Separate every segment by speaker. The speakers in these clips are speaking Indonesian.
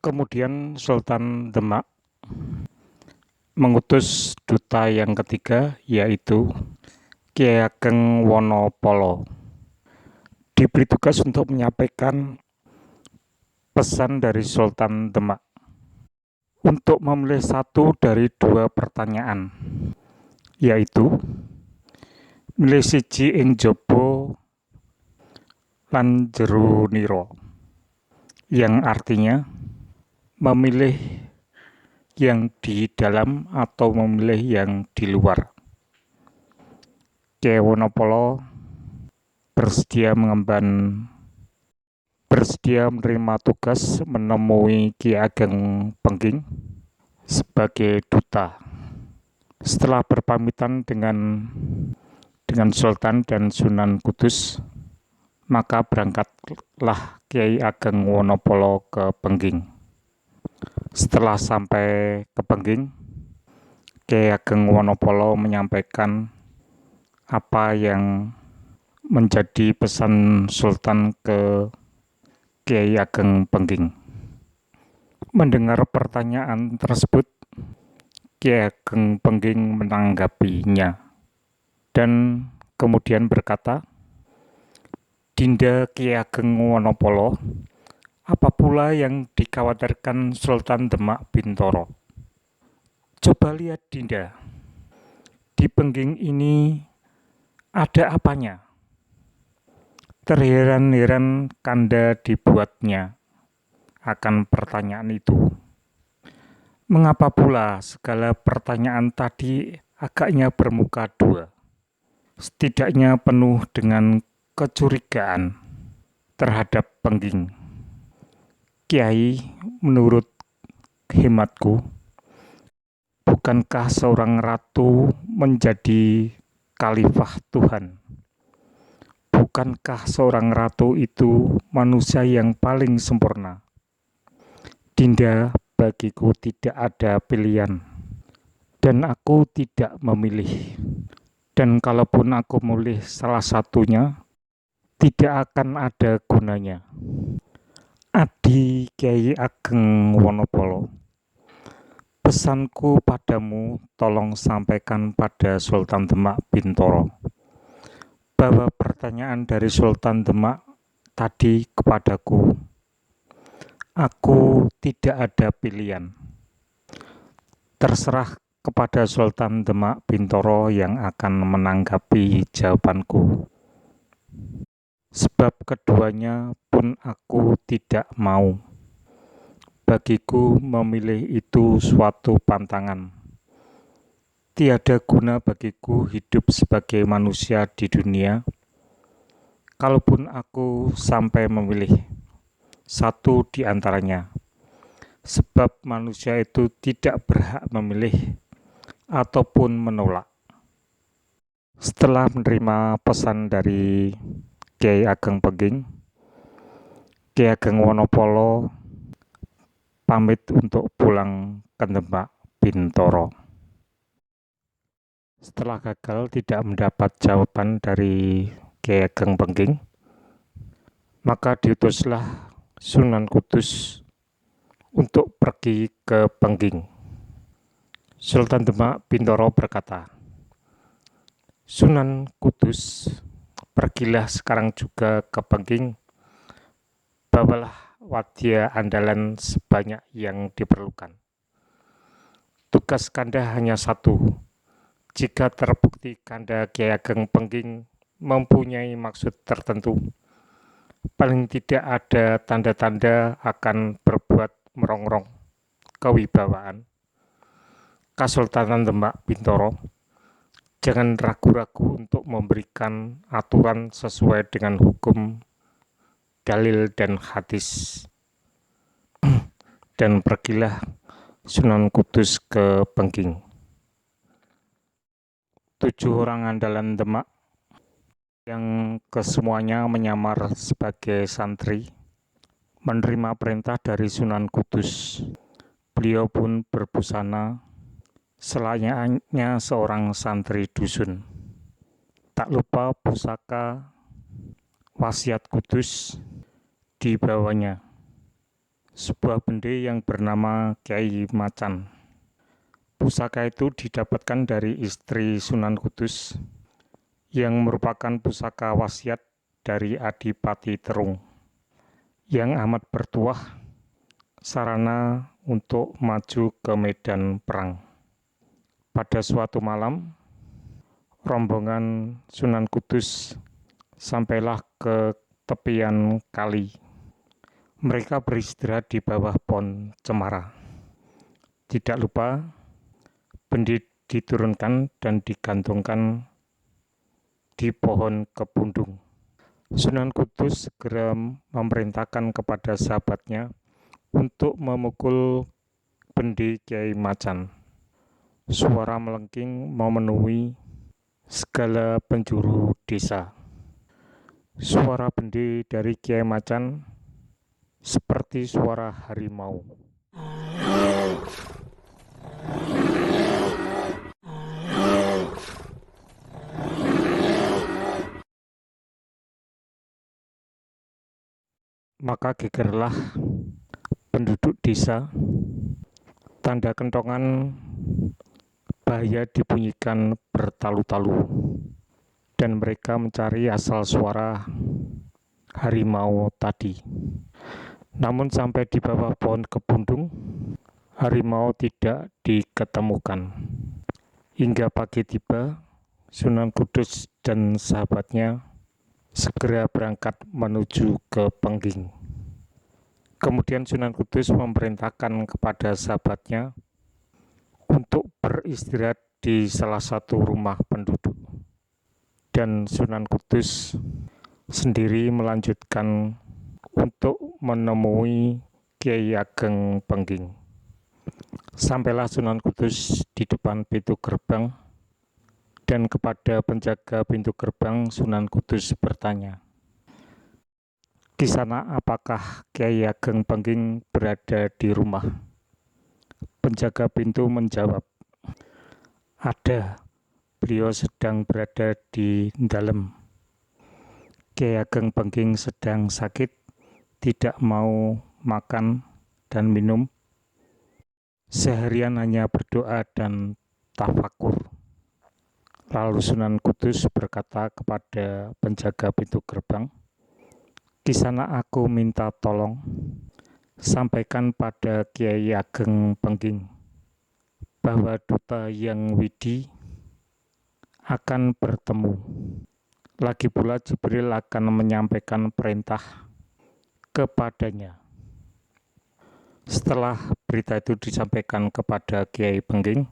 Speaker 1: Kemudian Sultan Demak mengutus duta yang ketiga, yaitu Kyai Ageng Wonopolo, diberi tugas untuk menyampaikan pesan dari Sultan Demak untuk memilih satu dari dua pertanyaan, yaitu milih siji ing jaba lan jero nira, yang artinya memilih yang di dalam atau memilih yang di luar. Kyai Wonopolo bersedia menerima tugas menemui Ki Ageng Pengging sebagai duta. Setelah berpamitan dengan Sultan dan Sunan Kudus, maka berangkatlah Kyai Ageng Wonopolo ke Pengging. Setelah sampai ke Pengging, Kyai Ageng Wonopolo menyampaikan apa yang menjadi pesan Sultan ke Kyai Ageng Pengging. Mendengar pertanyaan tersebut, Kyai Ageng Pengging menanggapinya dan kemudian berkata, "Dinda Kyai Ageng Wonopolo, apa pula yang dikhawatirkan Sultan Demak Bintoro? Coba lihat Dinda, di Pengging ini ada apanya? Terheran-heran Kanda dibuatnya akan pertanyaan itu. Mengapa pula segala pertanyaan tadi agaknya bermuka dua, setidaknya penuh dengan kecurigaan terhadap Pengging. Kiai, menurut hematku, bukankah seorang ratu menjadi khalifah Tuhan? Bukankah seorang ratu itu manusia yang paling sempurna? Dinda, bagiku tidak ada pilihan, dan aku tidak memilih. Dan kalaupun aku memilih salah satunya, tidak akan ada gunanya. Adi Kyai Ageng Wonopolo, pesanku padamu tolong sampaikan pada Sultan Demak Bintoro bahwa pertanyaan dari Sultan Demak tadi kepadaku, aku tidak ada pilihan. Terserah kepada Sultan Demak Bintoro yang akan menanggapi jawabanku. Sebab keduanya pun aku tidak mau. Bagiku memilih itu suatu pantangan. Tiada guna bagiku hidup sebagai manusia di dunia, kalaupun aku sampai memilih satu di antaranya. Sebab manusia itu tidak berhak memilih ataupun menolak. Setelah menerima pesan dari Kyai Ageng Pengging, Kyai Ageng Wonopolo pamit untuk pulang ke Demak Bintoro. Setelah gagal tidak mendapat jawaban dari Kyai Ageng Pengging, maka diutuslah Sunan Kudus untuk pergi ke Pengging. Sultan Demak Bintoro berkata, "Sunan Kudus, pergilah sekarang juga ke Pengging, bawalah wadya andalan sebanyak yang diperlukan. Tugas Kanda hanya satu. Jika terbukti Kanda Kyai Ageng Pengging mempunyai maksud tertentu, paling tidak ada tanda-tanda akan berbuat merongrong kewibawaan Kesultanan Demak Bintoro, jangan ragu-ragu untuk memberikan aturan sesuai dengan hukum, dalil, dan hadis." Dan pergilah Sunan Kudus ke Pengging. 7 orang andalan Demak yang kesemuanya menyamar sebagai santri menerima perintah dari Sunan Kudus. Beliau pun berbusana selayaknya seorang santri dusun. Tak lupa pusaka wasiat Kudus dibawanya. sebuah bende yang bernama Kyai Macan. Pusaka itu didapatkan dari istri Sunan Kudus yang merupakan pusaka wasiat dari Adipati Terung yang amat bertuah sarana untuk maju ke medan perang. Pada suatu malam, rombongan Sunan Kudus sampailah ke tepian kali. Mereka beristirahat di bawah pohon cemara. Tidak lupa, bendi diturunkan dan digantungkan di pohon kepundung. Sunan Kudus segera memerintahkan kepada sahabatnya untuk memukul bendi Kyai Macan. Suara melengking memenuhi segala penjuru desa. Suara bendi dari Kyai Macan seperti suara harimau. Maka gegerlah penduduk desa. Tanda kentongan bahaya dibunyikan bertalu-talu, dan mereka mencari asal suara harimau tadi. Namun sampai di bawah pohon kepundung, harimau tidak diketemukan. Hingga pagi tiba, Sunan Kudus dan sahabatnya segera berangkat menuju ke Pengging. Kemudian Sunan Kudus memerintahkan kepada sahabatnya untuk beristirahat di salah satu rumah penduduk. Dan Sunan Kudus sendiri melanjutkan untuk menemui Kyai Ageng Pengging. Sampailah Sunan Kudus di depan pintu gerbang, dan kepada penjaga pintu gerbang Sunan Kudus bertanya, "Kisana, apakah Kyai Ageng Pengging berada di rumah?" Penjaga pintu menjawab, "Ada, beliau sedang berada di dalam. Kyai Ageng Pengging sedang sakit, tidak mau makan dan minum. Seharian hanya berdoa dan tafakur." Lalu Sunan Kudus berkata kepada penjaga pintu gerbang, "Kisana, aku minta tolong, sampaikan pada Kyai Ageng Pengging bahwa Duta Hyang Widi akan bertemu. Lagi pula Jibril akan menyampaikan perintah kepadanya." Setelah berita itu disampaikan kepada Kyai Pengging,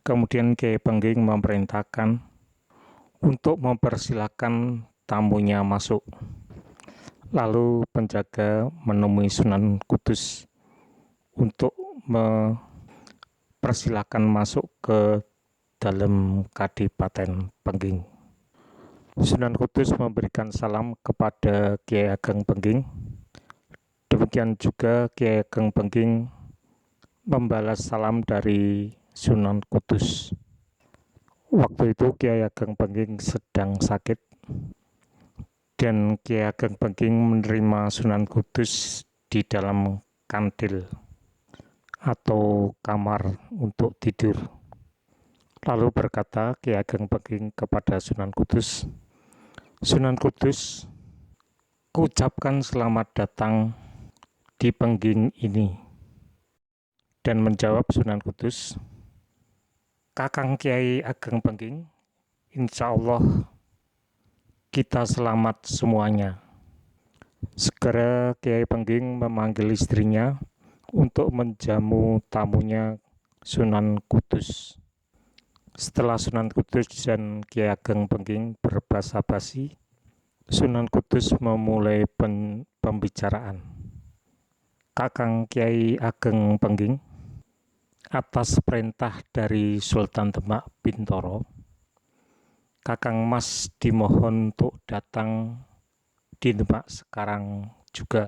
Speaker 1: kemudian Kyai Pengging memerintahkan untuk mempersilahkan tamunya masuk. Lalu penjaga menemui Sunan Kudus untuk mempersilahkan masuk ke dalam Kadipaten Pengging. Sunan Kudus memberikan salam kepada Kyai Ageng Pengging. Demikian juga Kyai Ageng Pengging membalas salam dari Sunan Kudus. Waktu itu Kyai Ageng Pengging sedang sakit, dan Kyai Ageng Pengging menerima Sunan Kudus di dalam kantil atau kamar untuk tidur. Lalu berkata Kyai Ageng Pengging kepada Sunan Kudus, "Sunan Kudus, kuucapkan selamat datang di Pengging ini." Dan menjawab Sunan Kudus, "Kakang Kyai Ageng Pengging, insya Allah kita selamat semuanya." Segera Kyai Pengging memanggil istrinya untuk menjamu tamunya Sunan Kudus. Setelah Sunan Kudus dan Kyai Ageng Pengging berbasa-basi, Sunan Kudus memulai pembicaraan. "Kakang Kyai Ageng Pengging, atas perintah dari Sultan Demak Bintoro, Kakang Mas dimohon untuk datang di Demak sekarang juga.